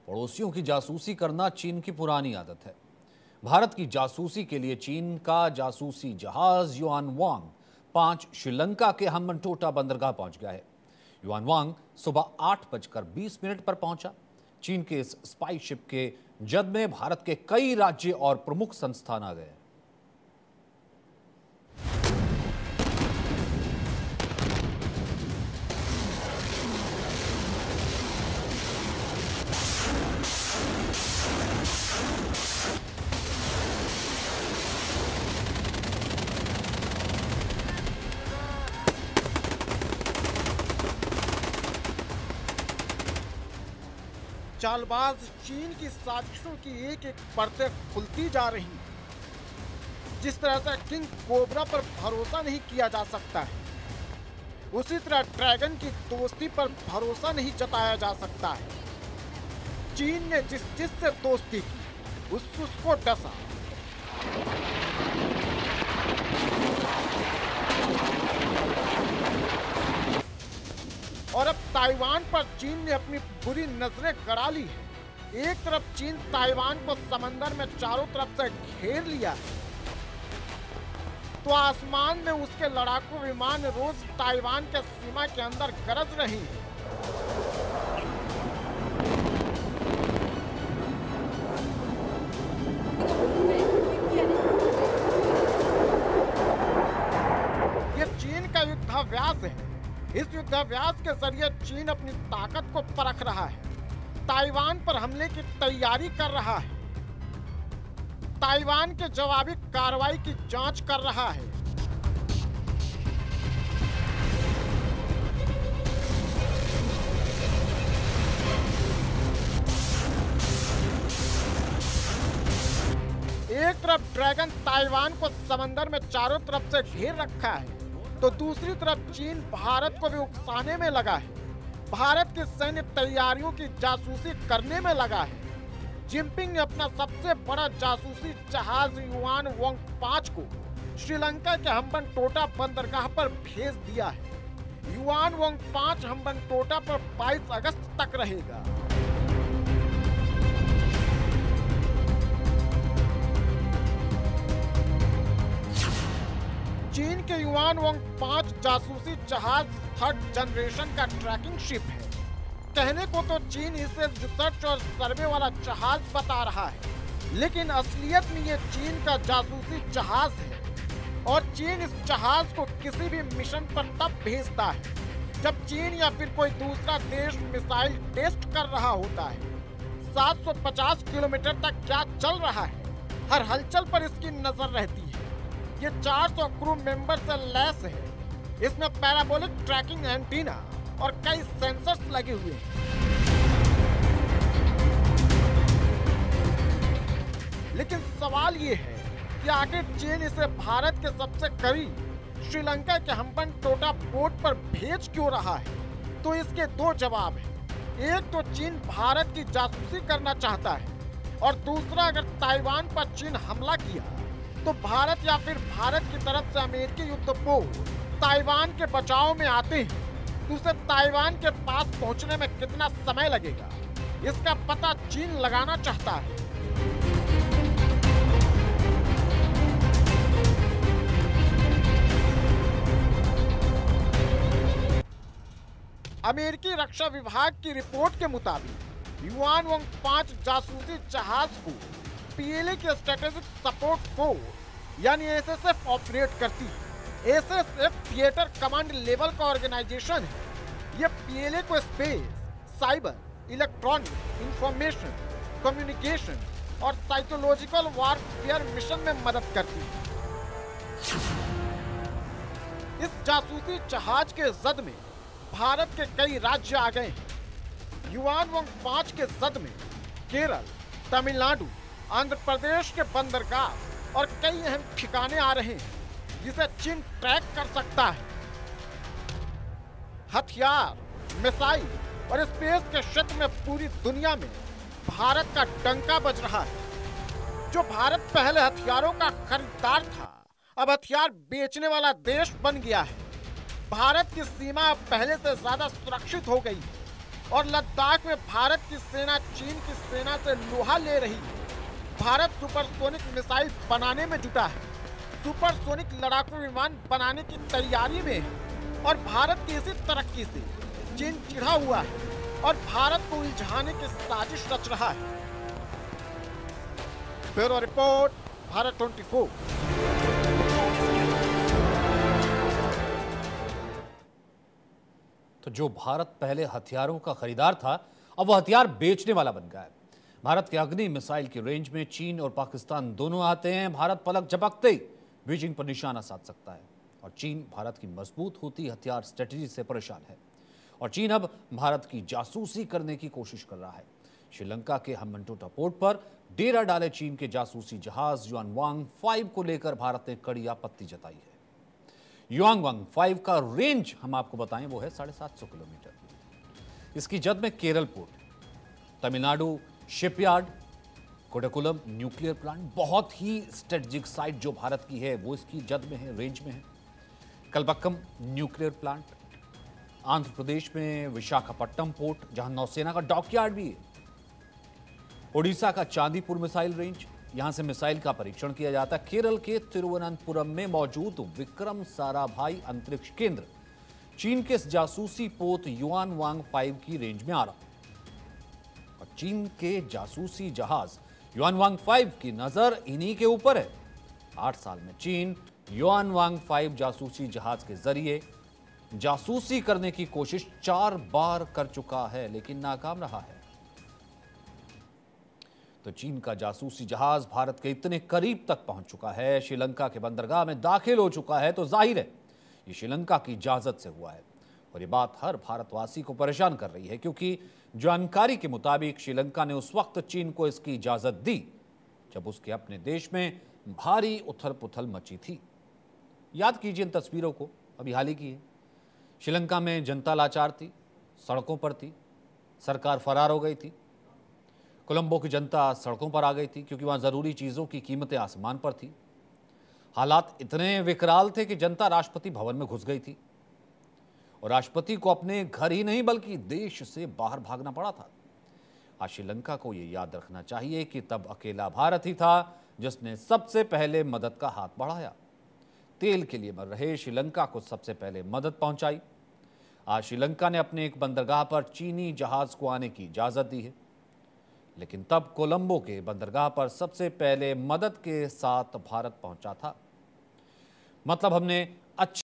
पड़ोसियों की जासूसी करना चीन की पुरानी आदत है। भारत की जासूसी के लिए चीन का जासूसी जहाज युआनवांग 5 श्रीलंका के हम्बनटोटा बंदरगाह पहुंच गया है। युआनवांग सुबह 8:20 पर पहुंचा। चीन के इस स्पाई शिप के जद में भारत के कई राज्य और प्रमुख संस्थान आ गए। चालबाज चीन की साजिशों की एक एक परतें खुलती जा रही हैं। जिस तरह से किंग कोबरा पर भरोसा नहीं किया जा सकता है, उसी तरह ड्रैगन की दोस्ती पर भरोसा नहीं जताया जा सकता है। चीन ने जिससे दोस्ती की उसको डसा। और अब ताइवान पर चीन ने अपनी बुरी नजरें गड़ा ली है। एक तरफ चीन ताइवान को समंदर में चारों तरफ से घेर लिया है, तो आसमान में उसके लड़ाकू विमान रोज ताइवान के सीमा के अंदर गरज रही हैं। ये चीन का युद्धाभ्यास है। इस युद्धाभ्यास के जरिए चीन अपनी ताकत को परख रहा है, ताइवान पर हमले की तैयारी कर रहा है, ताइवान के जवाबी कार्रवाई की जांच कर रहा है। एक तरफ ड्रैगन ताइवान को समंदर में चारों तरफ से घेर रखा है, तो दूसरी तरफ चीन भारत को भी उकसाने में लगा है। भारत की सैन्य तैयारियों की जासूसी करने में लगा है। जिनपिंग ने अपना सबसे बड़ा जासूसी जहाज युआनवांग 5 को श्रीलंका के हम्बनटोटा बंदरगाह पर भेज दिया है। युआनवांग 5 हम्बनटोटा पर 22 अगस्त तक रहेगा। चीन के युआनवांग 5 जासूसी जहाज 3rd जनरेशन का ट्रैकिंग शिप है। कहने को तो चीन इसे रिसर्च और सर्वे वाला जहाज बता रहा है, लेकिन असलियत में ये चीन का जासूसी जहाज है। और चीन इस जहाज को किसी भी मिशन पर तब भेजता है जब चीन या फिर कोई दूसरा देश मिसाइल टेस्ट कर रहा होता है। 750 किलोमीटर तक क्या चल रहा है, हर हलचल पर इसकी नजर रहती है। ये 400 क्रू मेंबर से लैस है। इसमें पैराबोलिक ट्रैकिंग एंटीना और कई सेंसर्स लगे हुए हैं। लेकिन सवाल ये है कि आखिर चीन इसे भारत के सबसे करीब श्रीलंका के हम्बनटोटा पोर्ट पर भेज क्यों रहा है? तो इसके 2 जवाब हैं। एक तो चीन भारत की जासूसी करना चाहता है, और दूसरा अगर ताइवान पर चीन हमला किया तो भारत या फिर भारत की तरफ से अमेरिकी युद्धपोत ताइवान के बचाव में आते हैं, तो उसे ताइवान के पास पहुंचने में कितना समय लगेगा, इसका पता चीन लगाना चाहता है। अमेरिकी रक्षा विभाग की रिपोर्ट के मुताबिक युआनवांग 5 जासूसी जहाज को पीएलए के स्ट्रेटेजिक सपोर्ट फोर्स यानी एसएसएफ ऑपरेट करती है। एसएसएफ थिएटर कमांड लेवल का ऑर्गेनाइजेशन है। यह पीएलए को space, cyber, electronic, information, communication और साइकोलॉजिकल वॉरफेयर मिशन में मदद करती है। इस जासूसी जहाज के जद में भारत के कई राज्य आ गए हैं। युआनवांग 5 के जद में केरल, तमिलनाडु, आंध्र प्रदेश के बंदरगाह और कई अहम ठिकाने आ रहे हैं जिसे चीन ट्रैक कर सकता है। हथियार, मिसाइल और स्पेस के क्षेत्र में पूरी दुनिया में भारत का डंका बज रहा है। जो भारत पहले हथियारों का खरीदार था, अब हथियार बेचने वाला देश बन गया है। भारत की सीमा अब पहले से ज्यादा सुरक्षित हो गई है। और लद्दाख में भारत की सेना चीन की सेना से लोहा ले रही है। भारत सुपरसोनिक मिसाइल बनाने में जुटा है, सुपरसोनिक लड़ाकू विमान बनाने की तैयारी में है और भारत की इसी तरक्की से चीन चिढ़ा हुआ है और भारत को उलझाने की साजिश रच रहा है। Bureau report, Bharat 24। तो जो भारत पहले हथियारों का खरीदार था, अब वह हथियार बेचने वाला बन गया है। भारत के अग्नि मिसाइल की रेंज में चीन और पाकिस्तान दोनों आते हैं। भारत पलक झपकते ही बीजिंग पर निशाना साध सकता है और चीन भारत की मजबूत होती हथियार स्ट्रेटजी से परेशान है और चीन अब भारत की जासूसी करने की कोशिश कर रहा है। श्रीलंका के हम्बनटोटा पोर्ट पर डेरा डाले चीन के जासूसी जहाज युआनवांग 5 को लेकर भारत ने कड़ी आपत्ति जताई है। युआनवांग 5 का रेंज हम आपको बताएं वो है 750 किलोमीटर। इसकी जद में Kerala port, Tamil Nadu shipyard, Kudankulam nuclear plant, बहुत ही स्ट्रेटेजिक साइट जो भारत की है वो इसकी जद में है, रेंज में है। कलबक्कम न्यूक्लियर प्लांट, आंध्र प्रदेश में विशाखापट्टनम पोर्ट जहां नौसेना का डॉकयार्ड भी है। ओडिशा का चांदीपुर मिसाइल रेंज, यहां से मिसाइल का परीक्षण किया जाता है। केरल के तिरुवनंतपुरम में मौजूद विक्रम साराभाई अंतरिक्ष केंद्र चीन के जासूसी पोत युआनवांग 5 की रेंज में आ रहा और चीन के जासूसी जहाज युआनवांग 5 की नजर इन्हीं के ऊपर है। 8 साल में चीन युआनवांग 5 जासूसी जहाज के जरिए जासूसी करने की कोशिश 4 बार कर चुका है लेकिन नाकाम रहा है। तो चीन का जासूसी जहाज भारत के इतने करीब तक पहुंच चुका है, श्रीलंका के बंदरगाह में दाखिल हो चुका है, तो जाहिर है ये श्रीलंका की इजाजत से हुआ है और ये बात हर भारतवासी को परेशान कर रही है क्योंकि जानकारी के मुताबिक श्रीलंका ने उस वक्त चीन को इसकी इजाजत दी जब उसके अपने देश में भारी उथल पुथल मची थी। याद कीजिए इन तस्वीरों को, अभी हाल ही की है। श्रीलंका में जनता लाचार थी, सड़कों पर थी, सरकार फरार हो गई थी। कोलंबो की जनता सड़कों पर आ गई थी क्योंकि वहां जरूरी चीजों की कीमतें आसमान पर थी। हालात इतने विकराल थे कि जनता राष्ट्रपति भवन में घुस गई थी और राष्ट्रपति को अपने घर ही नहीं बल्कि देश से बाहर भागना पड़ा था। आज श्रीलंका को यह याद रखना चाहिए कि तब अकेला भारत ही था जिसने सबसे पहले मदद का हाथ बढ़ाया। तेल के लिए मर रहे श्रीलंका को सबसे पहले मदद पहुंचाई। आज श्रीलंका ने अपने एक बंदरगाह पर चीनी जहाज को आने की इजाजत दी है, लेकिन तब कोलंबो के बंदरगाह पर सबसे पहले मदद के साथ भारत पहुंचा था। मतलब हमने अच्छी